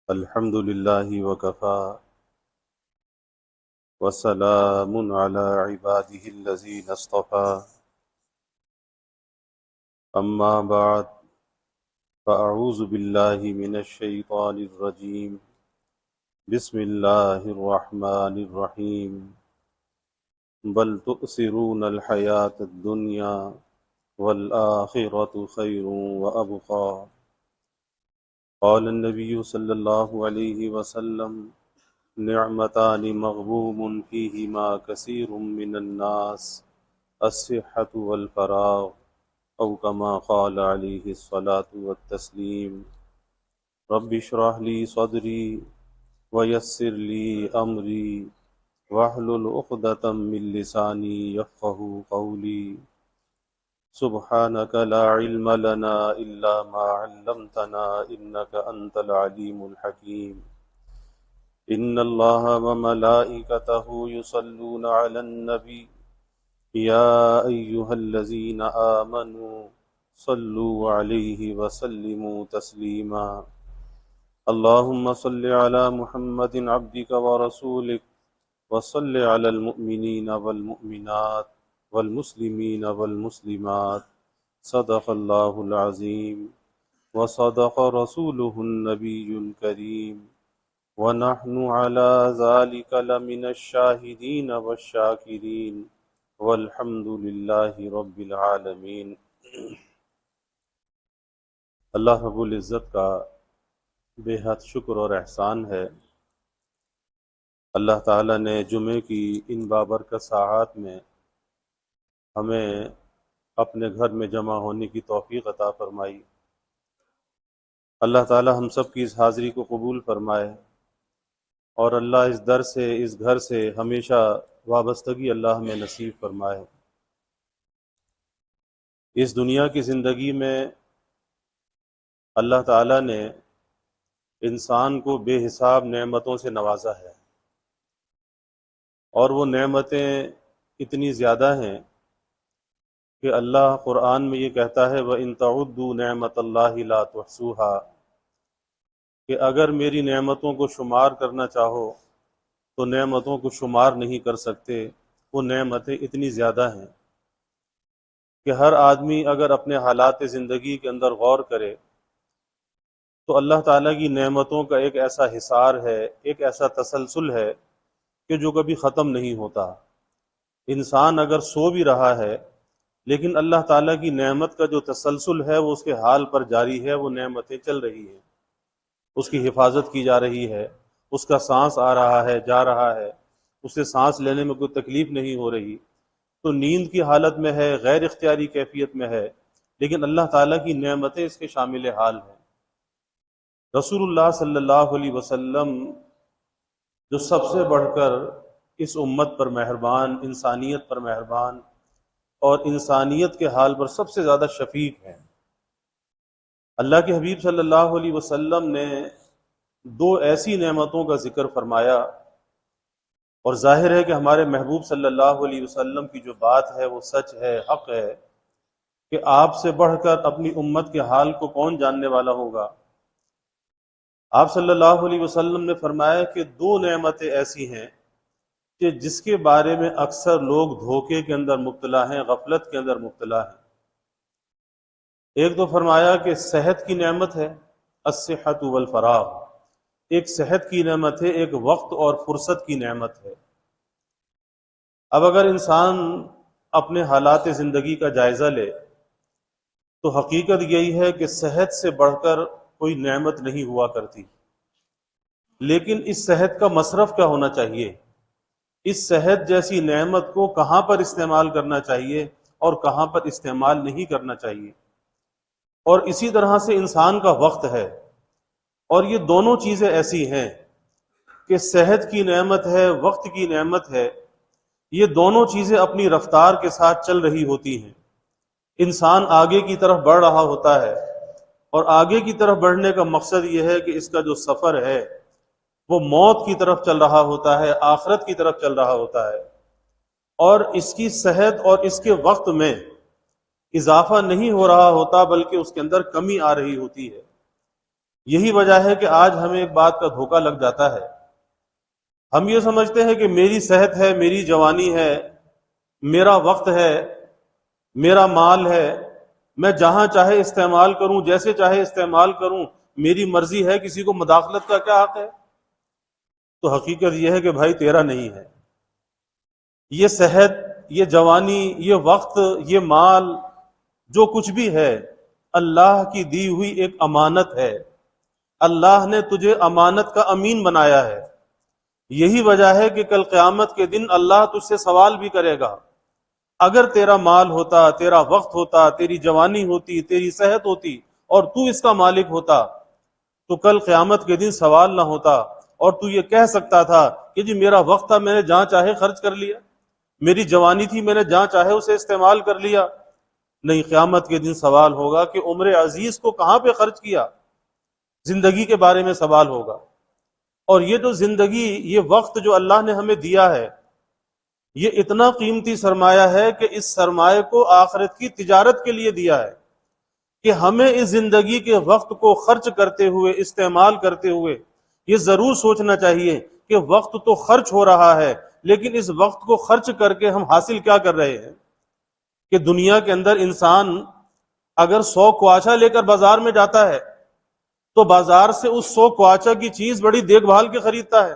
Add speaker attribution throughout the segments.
Speaker 1: الحمد لله وكفى وسلام على عباده الذين اصطفى أما بعد فأعوذ بالله من الشيطان الرجيم بسم الله الرحمن الرحيم بل تؤثرون الحياة الدنيا والآخرة خير وأبقى قال النبي صلى الله عليه وسلم نعمتان مغبوم فيهما كثير من الناس الصحة والفراغ أو كما قال عليه الصلاة والتسليم رب اشرح لي صدري ويسر لي أمري واحلل عقدة من لساني يفقهوا قولي سبحانك لا علم لنا إلا ما علمتنا إنك أنت العليم الحكيم إن الله وملائكته يصلون على النبي يا أيها الذين آمنوا صلوا عليه وسلموا تسليما اللهم صل على محمد عبدك ورسولك وصل على المؤمنين والمؤمنات والمسلمين والمسلمات صدق الله العظيم وصدق رسوله النبي الكريم ونحن على ذلك لمن الشاهدين والشاكرين والحمد للہ رب العالمین۔ اللہ رب العزت کا بے حد شکر اور احسان ہے۔ اللہ تعالیٰ نے جمعے کی ان بابرکت ساعات میں ہمیں اپنے گھر میں جمع ہونے کی توفیق عطا فرمائی۔ اللہ تعالیٰ ہم سب کی اس حاضری کو قبول فرمائے اور اللہ اس در سے، اس گھر سے ہمیشہ وابستگی اللہ ہمیں نصیب فرمائے۔ اس دنیا کی زندگی میں اللہ تعالیٰ نے انسان کو بے حساب نعمتوں سے نوازا ہے، اور وہ نعمتیں اتنی زیادہ ہیں کہ اللہ قرآن میں یہ کہتا ہے وَإِن تَعُدُّوا نِعْمَتَ اللَّهِ لَا تُحْصُوهَا، کہ اگر میری نعمتوں کو شمار کرنا چاہو تو نعمتوں کو شمار نہیں کر سکتے۔ وہ نعمتیں اتنی زیادہ ہیں کہ ہر آدمی اگر اپنے حالات زندگی کے اندر غور کرے تو اللہ تعالیٰ کی نعمتوں کا ایک ایسا حصار ہے، ایک ایسا تسلسل ہے کہ جو کبھی ختم نہیں ہوتا۔ انسان اگر سو بھی رہا ہے لیکن اللہ تعالیٰ کی نعمت کا جو تسلسل ہے وہ اس کے حال پر جاری ہے، وہ نعمتیں چل رہی ہیں، اس کی حفاظت کی جا رہی ہے، اس کا سانس آ رہا ہے، جا رہا ہے، اسے سانس لینے میں کوئی تکلیف نہیں ہو رہی، تو نیند کی حالت میں ہے، غیر اختیاری کیفیت میں ہے، لیکن اللہ تعالیٰ کی نعمتیں اس کے شامل حال ہیں۔ رسول اللہ صلی اللہ علیہ وسلم جو سب سے بڑھ کر اس امت پر مہربان، انسانیت پر مہربان اور انسانیت کے حال پر سب سے زیادہ شفیق ہیں، اللہ کے حبیب صلی اللہ علیہ وسلم نے دو ایسی نعمتوں کا ذکر فرمایا، اور ظاہر ہے کہ ہمارے محبوب صلی اللہ علیہ وسلم کی جو بات ہے وہ سچ ہے، حق ہے، کہ آپ سے بڑھ کر اپنی امت کے حال کو کون جاننے والا ہوگا۔ آپ صلی اللہ علیہ وسلم نے فرمایا کہ دو نعمتیں ایسی ہیں کہ جس کے بارے میں اکثر لوگ دھوکے کے اندر مبتلا ہیں، غفلت کے اندر مبتلا ہیں۔ ایک تو فرمایا کہ صحت کی نعمت ہے، الصحۃ والفراغ، ایک صحت کی نعمت ہے، ایک وقت اور فرصت کی نعمت ہے۔ اب اگر انسان اپنے حالات زندگی کا جائزہ لے تو حقیقت یہی ہے کہ صحت سے بڑھ کر کوئی نعمت نہیں ہوا کرتی، لیکن اس صحت کا مصرف کیا ہونا چاہیے، اس صحت جیسی نعمت کو کہاں پر استعمال کرنا چاہیے اور کہاں پر استعمال نہیں کرنا چاہیے۔ اور اسی طرح سے انسان کا وقت ہے، اور یہ دونوں چیزیں ایسی ہیں کہ صحت کی نعمت ہے، وقت کی نعمت ہے، یہ دونوں چیزیں اپنی رفتار کے ساتھ چل رہی ہوتی ہیں۔ انسان آگے کی طرف بڑھ رہا ہوتا ہے، اور آگے کی طرف بڑھنے کا مقصد یہ ہے کہ اس کا جو سفر ہے وہ موت کی طرف چل رہا ہوتا ہے، آخرت کی طرف چل رہا ہوتا ہے، اور اس کی صحت اور اس کے وقت میں اضافہ نہیں ہو رہا ہوتا بلکہ اس کے اندر کمی آ رہی ہوتی ہے۔ یہی وجہ ہے کہ آج ہمیں ایک بات کا دھوکہ لگ جاتا ہے، ہم یہ سمجھتے ہیں کہ میری صحت ہے، میری جوانی ہے، میرا وقت ہے، میرا مال ہے، میں جہاں چاہے استعمال کروں، جیسے چاہے استعمال کروں، میری مرضی ہے، کسی کو مداخلت کا کیا حق ہے؟ تو حقیقت یہ ہے کہ بھائی تیرا نہیں ہے۔ یہ صحت، یہ جوانی، یہ وقت، یہ مال، جو کچھ بھی ہے، اللہ کی دی ہوئی ایک امانت ہے۔ اللہ نے تجھے امانت کا امین بنایا ہے۔ یہی وجہ ہے کہ کل قیامت کے دن اللہ تجھ سے سوال بھی کرے گا۔ اگر تیرا مال ہوتا، تیرا وقت ہوتا، تیری جوانی ہوتی، تیری صحت ہوتی اور تو اس کا مالک ہوتا، تو کل قیامت کے دن سوال نہ ہوتا، اور تو یہ کہہ سکتا تھا کہ جی میرا وقت تھا، میں نے جہاں چاہے خرچ کر لیا، میری جوانی تھی، میں نے جہاں چاہے اسے استعمال کر لیا۔ نہیں، قیامت کے دن سوال ہوگا کہ عمر عزیز کو کہاں پہ خرچ کیا، زندگی کے بارے میں سوال ہوگا۔ اور یہ جو زندگی، یہ وقت جو اللہ نے ہمیں دیا ہے، یہ اتنا قیمتی سرمایہ ہے کہ اس سرمایہ کو آخرت کی تجارت کے لیے دیا ہے، کہ ہمیں اس زندگی کے وقت کو خرچ کرتے ہوئے، استعمال کرتے ہوئے یہ ضرور سوچنا چاہیے کہ وقت تو خرچ ہو رہا ہے، لیکن اس وقت کو خرچ کر کے ہم حاصل کیا کر رہے ہیں؟ کہ دنیا کے اندر انسان اگر 100 کواسا لے کر بازار میں جاتا ہے تو بازار سے اس 100 کواسا کی چیز بڑی دیکھ بھال کے خریدتا ہے،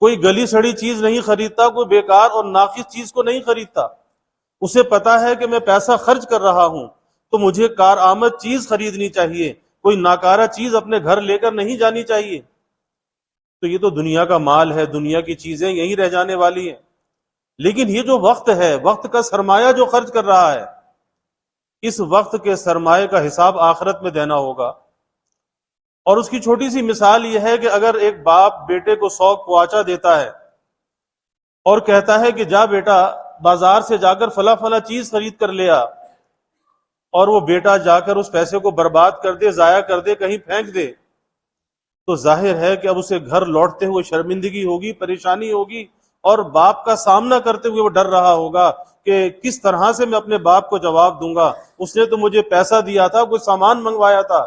Speaker 1: کوئی گلی سڑی چیز نہیں خریدتا، کوئی بیکار اور ناقص چیز کو نہیں خریدتا۔ اسے پتا ہے کہ میں پیسہ خرچ کر رہا ہوں تو مجھے کارآمد چیز خریدنی چاہیے، کوئی ناکارہ چیز اپنے گھر لے کر نہیں جانی چاہیے۔ تو یہ تو دنیا کا مال ہے، دنیا کی چیزیں یہیں رہ جانے والی ہیں، لیکن یہ جو وقت ہے، وقت کا سرمایہ جو خرچ کر رہا ہے، اس وقت کے سرمایہ کا حساب آخرت میں دینا ہوگا۔ اور اس کی چھوٹی سی مثال یہ ہے کہ اگر ایک باپ بیٹے کو 100 کواسا دیتا ہے اور کہتا ہے کہ جا بیٹا بازار سے جا کر فلاں فلاں چیز خرید کر لے آ، اور وہ بیٹا جا کر اس پیسے کو برباد کر دے، ضائع کر دے، کہیں پھینک دے، تو ظاہر ہے کہ اب اسے گھر لوٹتے ہوئے شرمندگی ہوگی، پریشانی ہوگی، اور باپ کا سامنا کرتے ہوئے وہ ڈر رہا ہوگا کہ کس طرح سے میں اپنے باپ کو جواب دوں گا، اس نے تو مجھے پیسہ دیا تھا، کوئی سامان منگوایا تھا،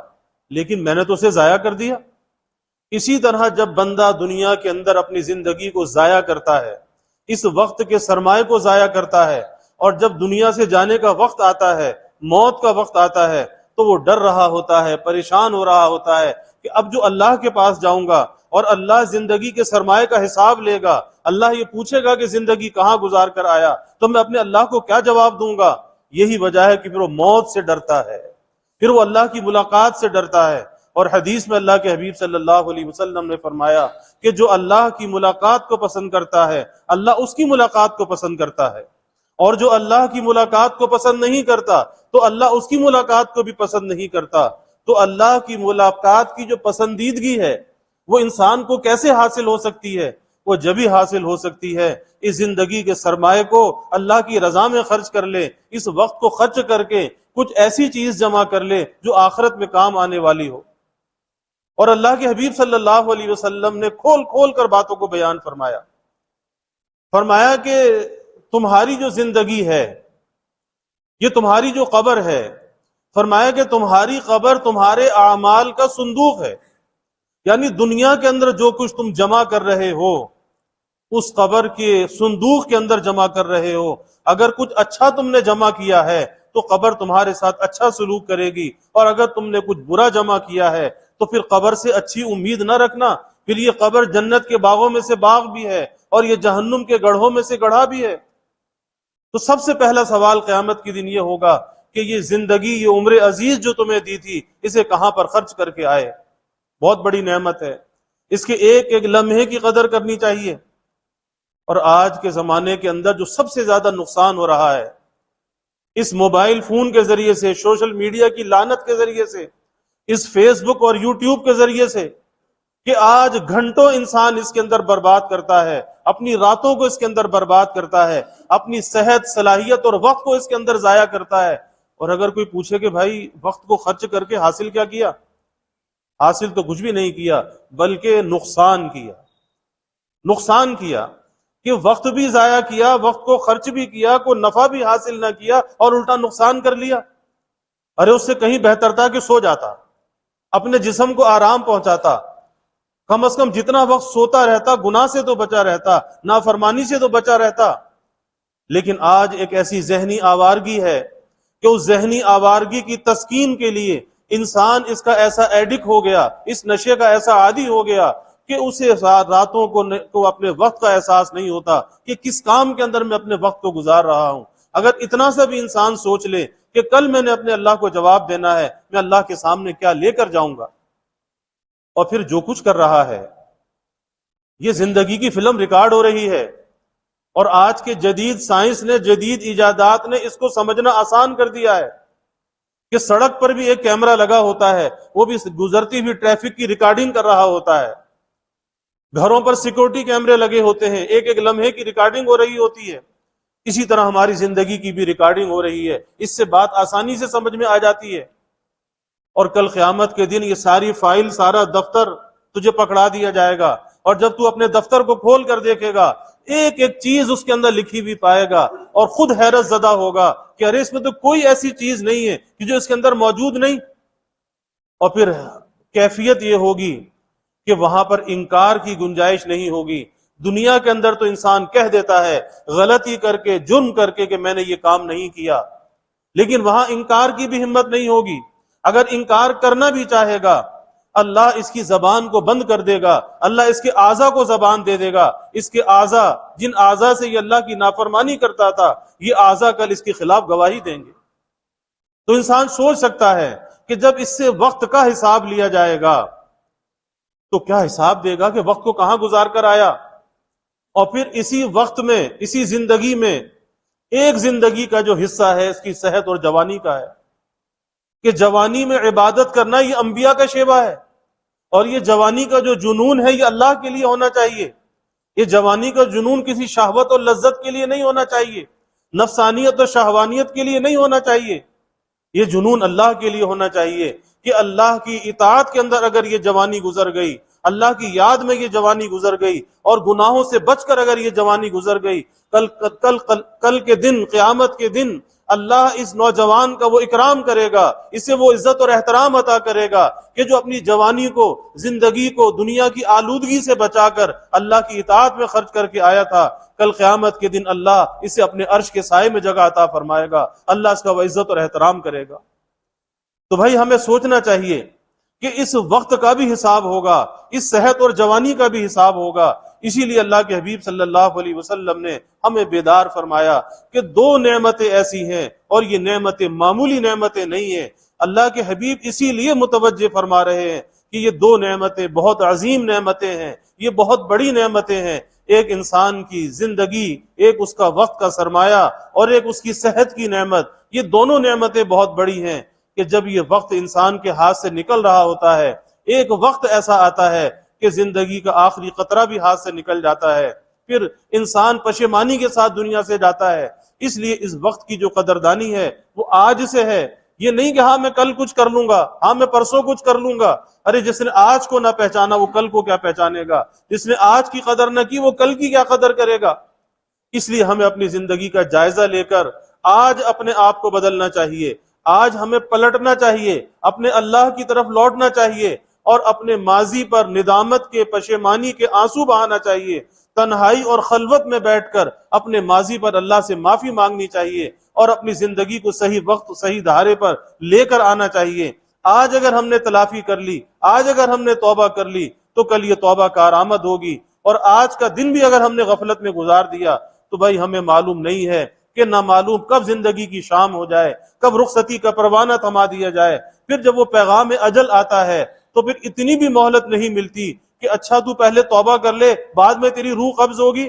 Speaker 1: لیکن میں نے تو اسے ضائع کر دیا۔ اسی طرح جب بندہ دنیا کے اندر اپنی زندگی کو ضائع کرتا ہے، اس وقت کے سرمایہ کو ضائع کرتا ہے، اور جب دنیا سے جانے کا وقت آتا ہے، موت کا وقت آتا ہے، تو وہ ڈر رہا ہوتا ہے، پریشان ہو رہا ہوتا ہے کہ اب جو اللہ کے پاس جاؤں گا اور اللہ زندگی کے سرمایہ کا حساب لے گا، اللہ یہ پوچھے گا کہ زندگی کہاں گزار کر آیا، تو میں اپنے اللہ کو کیا جواب دوں گا؟ یہی وجہ ہے کہ پھر وہ موت سے ڈرتا ہے، پھر وہ اللہ کی ملاقات سے ڈرتا ہے۔ اور حدیث میں اللہ کے حبیب صلی اللہ علیہ وسلم نے فرمایا کہ جو اللہ کی ملاقات کو پسند کرتا ہے، اللہ اس کی ملاقات کو پسند کرتا ہے، اور جو اللہ کی ملاقات کو پسند نہیں کرتا تو اللہ اس کی ملاقات کو بھی پسند نہیں کرتا۔ تو اللہ کی ملاقات کی جو پسندیدگی ہے وہ انسان کو کیسے حاصل ہو سکتی ہے؟ وہ جبھی حاصل ہو سکتی ہے اس زندگی کے سرمایہ کو اللہ کی رضا میں خرچ کر لے، اس وقت کو خرچ کر کے کچھ ایسی چیز جمع کر لے جو آخرت میں کام آنے والی ہو۔ اور اللہ کے حبیب صلی اللہ علیہ وسلم نے کھول کھول کر باتوں کو بیان فرمایا، فرمایا کہ تمہاری جو زندگی ہے، یہ تمہاری جو قبر ہے، فرمایا کہ تمہاری قبر تمہارے اعمال کا صندوق ہے، یعنی دنیا کے اندر جو کچھ تم جمع کر رہے ہو اس قبر کے صندوق کے اندر جمع کر رہے ہو۔ اگر کچھ اچھا تم نے جمع کیا ہے تو قبر تمہارے ساتھ اچھا سلوک کرے گی، اور اگر تم نے کچھ برا جمع کیا ہے تو پھر قبر سے اچھی امید نہ رکھنا، پھر یہ قبر جنت کے باغوں میں سے باغ بھی ہے اور یہ جہنم کے گڑھوں میں سے گڑھا بھی ہے۔ تو سب سے پہلا سوال قیامت کے دن یہ ہوگا کہ یہ زندگی، یہ عمر عزیز جو تمہیں دی تھی، اسے کہاں پر خرچ کر کے آئے؟ بہت بڑی نعمت ہے، اس کے ایک ایک لمحے کی قدر کرنی چاہیے۔ اور آج کے زمانے کے اندر جو سب سے زیادہ نقصان ہو رہا ہے اس موبائل فون کے ذریعے سے، سوشل میڈیا کی لعنت کے ذریعے سے، اس فیس بک اور یوٹیوب کے ذریعے سے، کہ آج گھنٹوں انسان اس کے اندر برباد کرتا ہے، اپنی راتوں کو اس کے اندر برباد کرتا ہے، اپنی صحت، صلاحیت اور وقت کو اس کے اندر ضائع کرتا ہے۔ اور اگر کوئی پوچھے کہ بھائی وقت کو خرچ کر کے حاصل کیا کیا؟ حاصل تو کچھ بھی نہیں کیا، بلکہ نقصان کیا، نقصان کیا، کہ وقت بھی ضائع کیا، وقت کو خرچ بھی کیا، کوئی نفع بھی حاصل نہ کیا اور الٹا نقصان کر لیا۔ ارے اس سے کہیں بہتر تھا کہ سو جاتا، اپنے جسم کو آرام پہنچاتا، کم از کم جتنا وقت سوتا رہتا گناہ سے تو بچا رہتا، نافرمانی سے تو بچا رہتا۔ لیکن آج ایک ایسی ذہنی آوارگی ہے کہ اس ذہنی آوارگی کی تسکین کے لیے انسان اس کا ایسا ایڈک ہو گیا، اس نشے کا ایسا عادی ہو گیا کہ اسے راتوں کو اپنے وقت کا احساس نہیں ہوتا کہ کس کام کے اندر میں اپنے وقت کو گزار رہا ہوں۔ اگر اتنا سا بھی انسان سوچ لے کہ کل میں نے اپنے اللہ کو جواب دینا ہے، میں اللہ کے سامنے کیا لے کر جاؤں گا، اور پھر جو کچھ کر رہا ہے یہ زندگی کی فلم ریکارڈ ہو رہی ہے، اور آج کے جدید سائنس نے، جدید ایجادات نے اس کو سمجھنا آسان کر دیا ہے کہ سڑک پر بھی ایک کیمرہ لگا ہوتا ہے، وہ بھی گزرتی ہوئی ٹریفک کی ریکارڈنگ کر رہا ہوتا ہے، گھروں پر سیکورٹی کیمرے لگے ہوتے ہیں، ایک ایک لمحے کی ریکارڈنگ ہو رہی ہوتی ہے۔ اسی طرح ہماری زندگی کی بھی ریکارڈنگ ہو رہی ہے، اس سے بات آسانی سے سمجھ میں آ جاتی ہے، اور کل قیامت کے دن یہ ساری فائل، سارا دفتر تجھے پکڑا دیا جائے گا، اور جب تو اپنے دفتر کو کھول کر دیکھے گا ایک ایک چیز اس کے اندر لکھی ہوئی پائے گا، اور خود حیرت زدہ ہوگا کہ ارے اس میں تو کوئی ایسی چیز نہیں ہے کہ جو اس کے اندر موجود نہیں۔ اور پھر کیفیت یہ ہوگی کہ وہاں پر انکار کی گنجائش نہیں ہوگی۔ دنیا کے اندر تو انسان کہہ دیتا ہے غلطی کر کے، جرم کر کے، کہ میں نے یہ کام نہیں کیا، لیکن وہاں انکار کی بھی ہمت نہیں ہوگی۔ اگر انکار کرنا بھی چاہے گا، اللہ اس کی زبان کو بند کر دے گا، اللہ اس کے اعضا کو زبان دے دے گا، اس کے اعضا، جن اعضا سے یہ اللہ کی نافرمانی کرتا تھا، یہ اعضا کل اس کے خلاف گواہی دیں گے۔ تو انسان سوچ سکتا ہے کہ جب اس سے وقت کا حساب لیا جائے گا تو کیا حساب دے گا کہ وقت کو کہاں گزار کر آیا، اور پھر اسی وقت میں، اسی زندگی میں ایک زندگی کا جو حصہ ہے اس کی صحت اور جوانی کا ہے، کہ جوانی میں عبادت کرنا یہ انبیاء کا شیوا ہے، اور یہ جوانی کا جو جنون ہے یہ اللہ کے لیے ہونا چاہیے۔ یہ جوانی کا جنون کسی شہوت اور لذت کے لیے نہیں ہونا چاہیے، نفسانیت اور شہوانیت کے لیے نہیں ہونا چاہیے، یہ جنون اللہ کے لیے ہونا چاہیے کہ اللہ کی اطاعت کے اندر اگر یہ جوانی گزر گئی، اللہ کی یاد میں یہ جوانی گزر گئی، اور گناہوں سے بچ کر اگر یہ جوانی گزر گئی، کل کے دن، قیامت کے دن اللہ اس نوجوان کا وہ اکرام کرے گا، اسے وہ عزت اور احترام عطا کرے گا کہ جو اپنی جوانی کو، زندگی کو دنیا کی آلودگی سے بچا کر اللہ کی اطاعت میں خرچ کر کے آیا تھا، کل قیامت کے دن اللہ اسے اپنے عرش کے سائے میں جگہ عطا فرمائے گا، اللہ اس کا وہ عزت اور احترام کرے گا۔ تو بھائی ہمیں سوچنا چاہیے کہ اس وقت کا بھی حساب ہوگا، اس صحت اور جوانی کا بھی حساب ہوگا۔ اسی لیے اللہ کے حبیب صلی اللہ علیہ وسلم نے ہمیں بیدار فرمایا کہ دو نعمتیں ایسی ہیں، اور یہ نعمتیں معمولی نعمتیں نہیں ہیں۔ اللہ کے حبیب اسی لیے متوجہ فرما رہے ہیں کہ یہ دو نعمتیں بہت عظیم نعمتیں ہیں، یہ بہت بڑی نعمتیں ہیں۔ ایک انسان کی زندگی، ایک اس کا وقت کا سرمایہ، اور ایک اس کی صحت کی نعمت، یہ دونوں نعمتیں بہت بڑی ہیں کہ جب یہ وقت انسان کے ہاتھ سے نکل رہا ہوتا ہے، ایک وقت ایسا آتا ہے کہ زندگی کا آخری قطرہ بھی ہاتھ سے نکل جاتا ہے، پھر انسان پشیمانی کے ساتھ دنیا سے جاتا ہے۔ اس لیے اس وقت کی جو قدردانی ہے وہ آج سے ہے، یہ نہیں کہ ہاں میں کل کچھ کر لوں گا، ہاں میں پرسوں کچھ کر لوں گا۔ ارے جس نے آج کو نہ پہچانا وہ کل کو کیا پہچانے گا، جس نے آج کی قدر نہ کی وہ کل کی کیا قدر کرے گا۔ اس لیے ہمیں اپنی زندگی کا جائزہ لے کر آج اپنے آپ کو بدلنا چاہیے، آج ہمیں پلٹنا چاہیے، اپنے اللہ کی طرف لوٹنا چاہیے، اور اپنے ماضی پر ندامت کے، پشیمانی کے آنسو بہانا چاہیے، تنہائی اور خلوت میں بیٹھ کر اپنے ماضی پر اللہ سے معافی مانگنی چاہیے، اور اپنی زندگی کو صحیح وقت، صحیح دھارے پر لے کر آنا چاہیے۔ آج اگر ہم نے تلافی کر لی، آج اگر ہم نے توبہ کر لی تو کل یہ توبہ کارآمد ہوگی، اور آج کا دن بھی اگر ہم نے غفلت میں گزار دیا تو بھائی ہمیں معلوم نہیں ہے کہ نہ معلوم کب زندگی کی شام ہو جائے، کب رخصتی کا پروانہ تھما دیا جائے۔ پھر جب وہ پیغام اجل آتا ہے تو پھر اتنی بھی مہلت نہیں ملتی کہ اچھا تو پہلے توبہ کر لے بعد میں تیری روح قبض ہوگی۔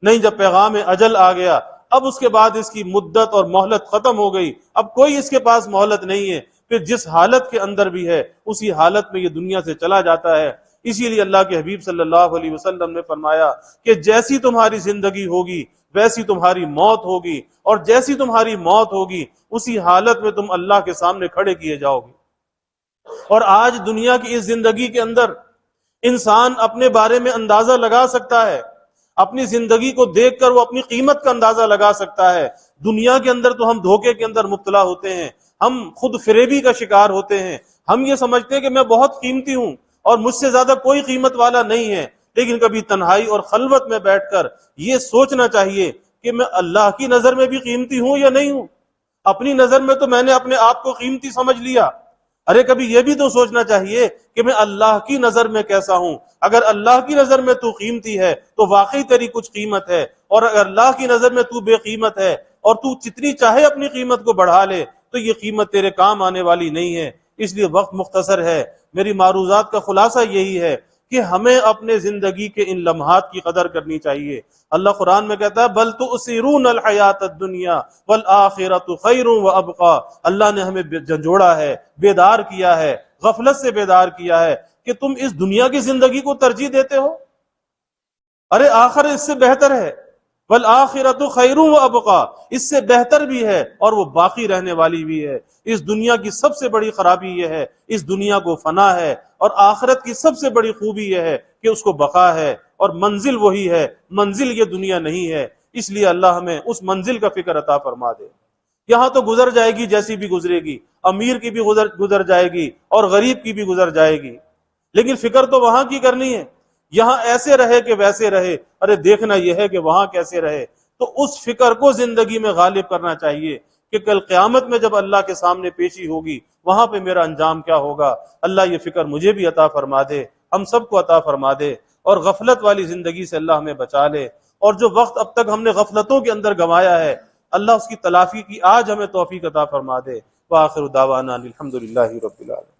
Speaker 1: نہیں، جب پیغام اجل آ گیا اب اس کے بعد اس کی مدت اور مہلت ختم ہو گئی، اب کوئی اس کے پاس مہلت نہیں ہے، پھر جس حالت کے اندر بھی ہے اسی حالت میں یہ دنیا سے چلا جاتا ہے۔ اسی لیے اللہ کے حبیب صلی اللہ علیہ وسلم نے فرمایا کہ جیسی تمہاری زندگی ہوگی ویسی تمہاری موت ہوگی، اور جیسی تمہاری موت ہوگی اسی حالت میں تم اللہ کے سامنے کھڑے کیے جاؤ گے۔ اور آج دنیا کی اس زندگی کے اندر انسان اپنے بارے میں اندازہ لگا سکتا ہے، اپنی زندگی کو دیکھ کر وہ اپنی قیمت کا اندازہ لگا سکتا ہے۔ دنیا کے اندر تو ہم دھوکے کے اندر مبتلا ہوتے ہیں، ہم خود فریبی کا شکار ہوتے ہیں، ہم یہ سمجھتے ہیں کہ میں بہت قیمتی ہوں اور مجھ سے زیادہ کوئی قیمت والا نہیں ہے، لیکن کبھی تنہائی اور خلوت میں بیٹھ کر یہ سوچنا چاہیے کہ میں اللہ کی نظر میں بھی قیمتی ہوں یا نہیں ہوں۔ اپنی نظر میں تو میں نے اپنے آپ کو قیمتی سمجھ لیا، ارے کبھی یہ بھی تو سوچنا چاہیے کہ میں اللہ کی نظر میں کیسا ہوں۔ اگر اللہ کی نظر میں تو قیمتی ہے تو واقعی تیری کچھ قیمت ہے، اور اگر اللہ کی نظر میں تو بے قیمت ہے اور تو جتنی چاہے اپنی قیمت کو بڑھا لے تو یہ قیمت تیرے کام آنے والی نہیں ہے۔ اس لیے وقت مختصر ہے، میری معروضات کا خلاصہ یہی ہے کہ ہمیں اپنے زندگی کے ان لمحات کی قدر کرنی چاہیے۔ اللہ قرآن میں کہتا ہے بل تؤثرون الحیات الدنیا والآخرۃ خیر وابقی۔ اللہ نے ہمیں جھنجھوڑا ہے، بیدار کیا ہے، غفلت سے بیدار کیا ہے کہ تم اس دنیا کی زندگی کو ترجیح دیتے ہو، ارے آخر اس سے بہتر ہے، والآخرۃ خیر وابقی، اس سے بہتر بھی ہے اور وہ باقی رہنے والی بھی ہے۔ اس دنیا کی سب سے بڑی خرابی یہ ہے اس دنیا کو فنا ہے، اور آخرت کی سب سے بڑی خوبی یہ ہے کہ اس کو بقا ہے، اور منزل وہی ہے، منزل یہ دنیا نہیں ہے۔ اس لیے اللہ ہمیں اس منزل کا فکر عطا فرما دے۔ یہاں تو گزر جائے گی جیسی بھی گزرے گی، امیر کی بھی گزر جائے گی اور غریب کی بھی گزر جائے گی، لیکن فکر تو وہاں کی کرنی ہے۔ یہاں ایسے رہے کہ ویسے رہے، ارے دیکھنا یہ ہے کہ وہاں کیسے رہے۔ تو اس فکر کو زندگی میں غالب کرنا چاہیے کہ کل قیامت میں جب اللہ کے سامنے پیشی ہوگی وہاں پہ میرا انجام کیا ہوگا۔ اللہ یہ فکر مجھے بھی عطا فرما دے، ہم سب کو عطا فرما دے، اور غفلت والی زندگی سے اللہ ہمیں بچا لے، اور جو وقت اب تک ہم نے غفلتوں کے اندر گنوایا ہے اللہ اس کی تلافی کی آج ہمیں توفیق عطا فرما دے۔ وآخر دعوانا الحمدللہ رب العالمین۔